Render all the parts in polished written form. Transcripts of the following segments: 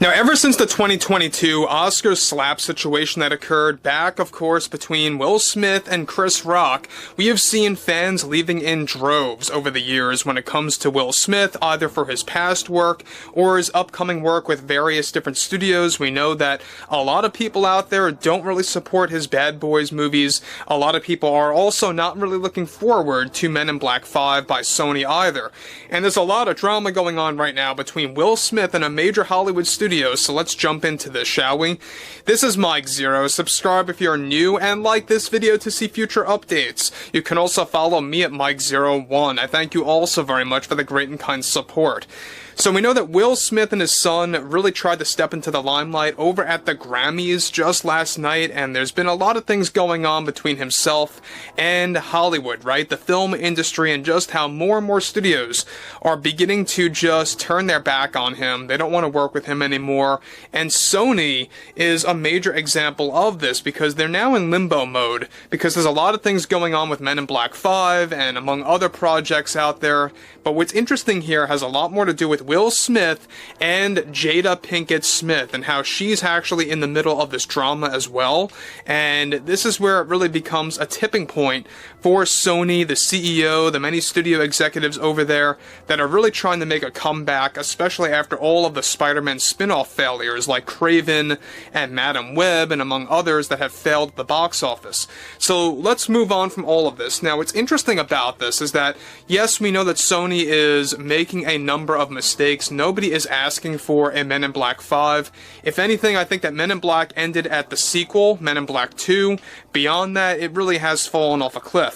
Now, ever since the 2022 Oscars slap situation that occurred back, of course, between Will Smith and Chris Rock, we have seen fans leaving in droves over the years when it comes to Will Smith, either for his past work or his upcoming work with various different studios. We know that a lot of people out there don't really support his Bad Boys movies. A lot of people are also not really looking forward to Men in Black 5 by Sony either. And there's a lot of drama going on right now between Will Smith and a major Hollywood studio. So let's jump into this, shall we? This is Mike Zero. Subscribe if you're new and like this video to see future updates. You can also follow me at Mike01. I thank you also very much for the great and kind support. So we know that Will Smith and his son really tried to step into the limelight over at the Grammys just last night, and there's been a lot of things going on between himself and Hollywood, right? The film industry, and just how more and more studios are beginning to just turn their back on him. They don't want to work with him anymore, and Sony is a major example of this because they're now in limbo mode because there's a lot of things going on with Men in Black 5 and among other projects out there. But what's interesting here has a lot more to do with Will Smith and Jada Pinkett Smith and how she's actually in the middle of this drama as well. And this is where it really becomes a tipping point for Sony, the CEO, the many studio executives over there that are really trying to make a comeback, especially after all of the Spider-Man spin-off failures like Kraven and Madam Web and among others that have failed at the box office. So let's move on from all of this. Now, what's interesting about this is that, yes, we know that Sony is making a number of mistakes. Nobody is asking for a Men in Black 5. If anything, I think that Men in Black ended at the sequel, Men in Black 2. Beyond that, it really has fallen off a cliff.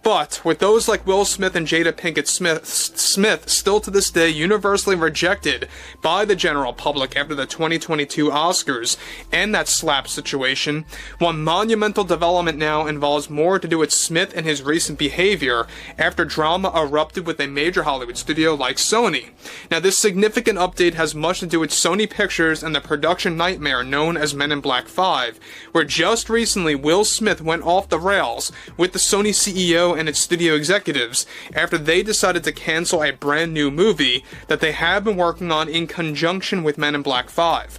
But with those like Will Smith and Jada Pinkett Smith still to this day universally rejected by the general public after the 2022 Oscars and that slap situation, one monumental development now involves more to do with Smith and his recent behavior after drama erupted with a major Hollywood studio like Sony. Now, this significant update has much to do with Sony Pictures and the production nightmare known as Men in Black 5, where just recently Will Smith went off the rails with the Sony CEO and its studio executives after they decided to cancel a brand new movie that they have been working on in conjunction with Men in Black 5.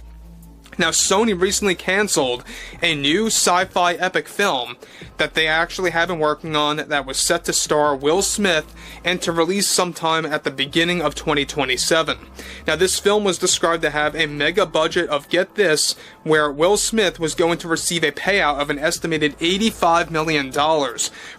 Now, Sony recently canceled a new sci-fi epic film that they actually have been working on that was set to star Will Smith and to release sometime at the beginning of 2027. Now, this film was described to have a mega budget of, get this, where Will Smith was going to receive a payout of an estimated $85 million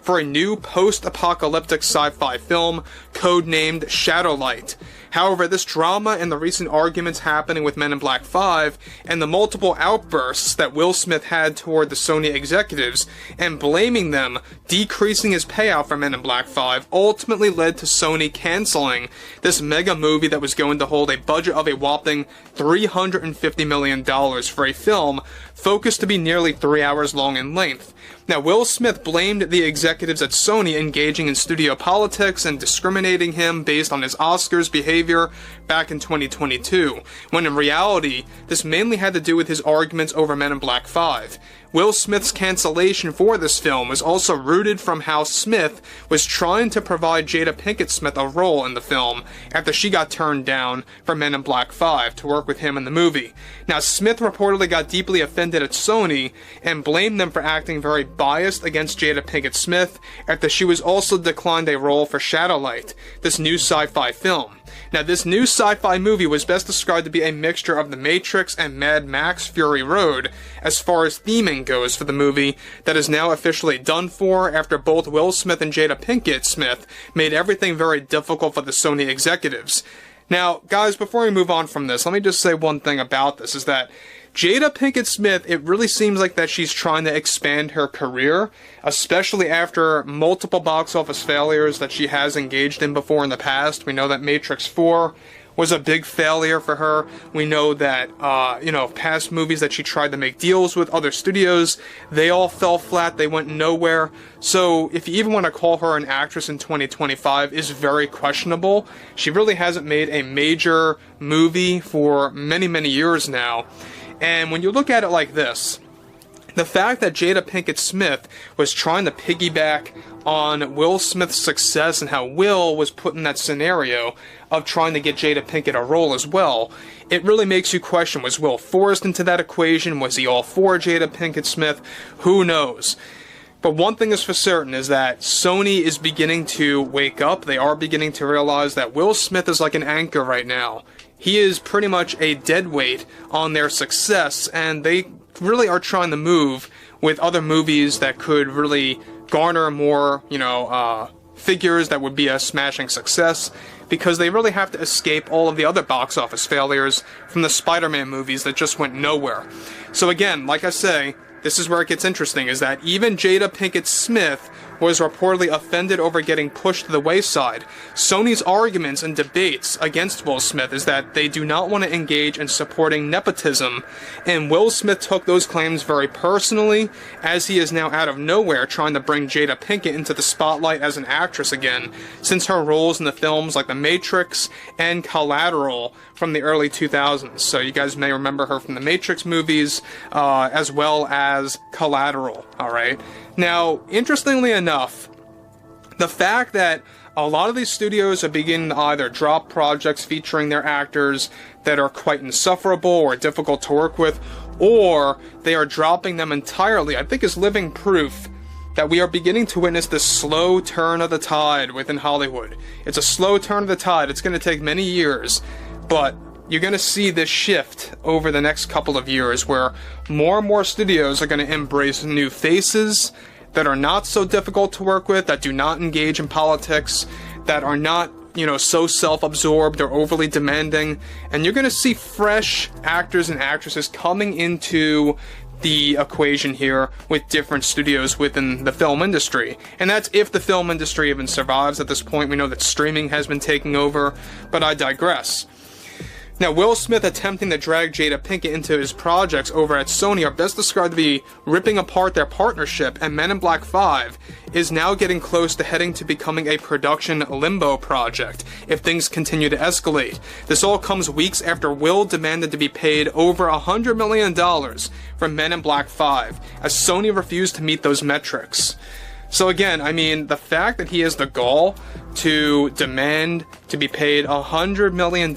for a new post-apocalyptic sci-fi film codenamed Shadowlight. However, this drama and the recent arguments happening with Men in Black 5 and the multiple outbursts that Will Smith had toward the Sony executives and blaming them, decreasing his payout for Men in Black 5, ultimately led to Sony canceling this mega movie that was going to hold a budget of a whopping $350 million for a film focused to be nearly 3 hours long in length. Now, Will Smith blamed the executives at Sony engaging in studio politics and discriminating him based on his Oscars behavior back in 2022, when in reality, this mainly had to do with his arguments over Men in Black 5. Will Smith's cancellation for this film was also rooted from how Smith was trying to provide Jada Pinkett Smith a role in the film after she got turned down for Men in Black 5 to work with him in the movie. Now, Smith reportedly got deeply offended at Sony and blamed them for acting very biased against Jada Pinkett Smith after she was also declined a role for Shadowlight, this new sci-fi film. Now, this new sci-fi movie was best described to be a mixture of The Matrix and Mad Max Fury Road as far as theming goes for the movie that is now officially done for after both Will Smith and Jada Pinkett Smith made everything very difficult for the Sony executives. Now, guys, before we move on from this, let me just say one thing about this, is that Jada Pinkett Smith, it really seems like that she's trying to expand her career, especially after multiple box office failures that she has engaged in before in the past. We know that Matrix 4 was a big failure for her. We know that, past movies that she tried to make deals with other studios, they all fell flat, they went nowhere. So if you even want to call her an actress in 2025 is very questionable. She really hasn't made a major movie for many, many years now. And when you look at it like this, The fact that Jada Pinkett Smith was trying to piggyback on Will Smith's success and how Will was put in that scenario of trying to get Jada Pinkett a role as well, it really makes you question, was Will forced into that equation? Was he all for Jada Pinkett Smith? Who knows? But one thing is for certain is that Sony is beginning to wake up. They are beginning to realize that Will Smith is like an anchor right now. He is pretty much a deadweight on their success, and they really are trying to move with other movies that could really garner more, figures that would be a smashing success, because they really have to escape all of the other box office failures from the Spider-Man movies that just went nowhere. So again, like I say, this is where it gets interesting, is that even Jada Pinkett Smith was reportedly offended over getting pushed to the wayside. Sony's arguments and debates against Will Smith is that they do not want to engage in supporting nepotism, and Will Smith took those claims very personally, as he is now out of nowhere trying to bring Jada Pinkett into the spotlight as an actress again, since her roles in the films like The Matrix and Collateral from the early 2000s. So you guys may remember her from the Matrix movies, as well as Collateral, alright? Now, interestingly enough, the fact that a lot of these studios are beginning to either drop projects featuring their actors that are quite insufferable or difficult to work with, or they are dropping them entirely, I think is living proof that we are beginning to witness this slow turn of the tide within Hollywood. It's a slow turn of the tide. It's going to take many years, but you're going to see this shift over the next couple of years where more and more studios are going to embrace new faces that are not so difficult to work with, that do not engage in politics, that are not, so self-absorbed or overly demanding. And you're going to see fresh actors and actresses coming into the equation here with different studios within the film industry. And that's if the film industry even survives at this point. We know that streaming has been taking over, but I digress. Now, Will Smith attempting to drag Jada Pinkett into his projects over at Sony are best described to be ripping apart their partnership, and Men in Black 5 is now getting close to heading to becoming a production limbo project if things continue to escalate. This all comes weeks after Will demanded to be paid over $100 million for Men in Black 5, as Sony refused to meet those metrics. So again, I mean, the fact that he has the gall to demand to be paid $100 million,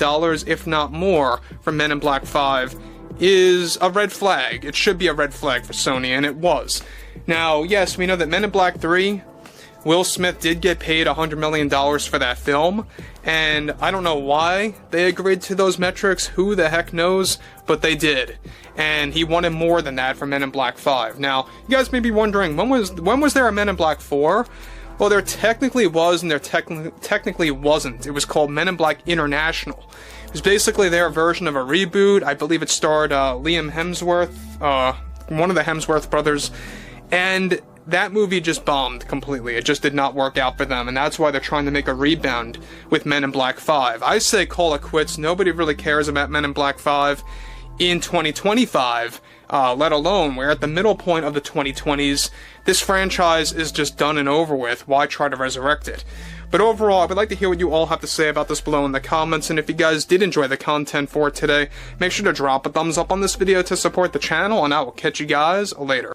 if not more, for Men in Black 5 is a red flag. It should be a red flag for Sony, and it was. Now, yes, we know that Men in Black 3, Will Smith did get paid $100 million for that film, and I don't know why they agreed to those metrics, who the heck knows, but they did. And he wanted more than that for Men in Black 5. Now, you guys may be wondering, when was there a Men in Black 4? Well, there technically was, and there technically wasn't. It was called Men in Black International. It was basically their version of a reboot. I believe it starred Liam Hemsworth, one of the Hemsworth brothers, and that movie just bombed completely. It just did not work out for them, and that's why they're trying to make a rebound with Men in Black 5. I say call it quits. Nobody really cares about Men in Black 5 in 2025, let alone we're at the middle point of the 2020s. This franchise is just done and over with. Why try to resurrect it? But overall, I would like to hear what you all have to say about this below in the comments, and if you guys did enjoy the content for today, make sure to drop a thumbs up on this video to support the channel, and I will catch you guys later.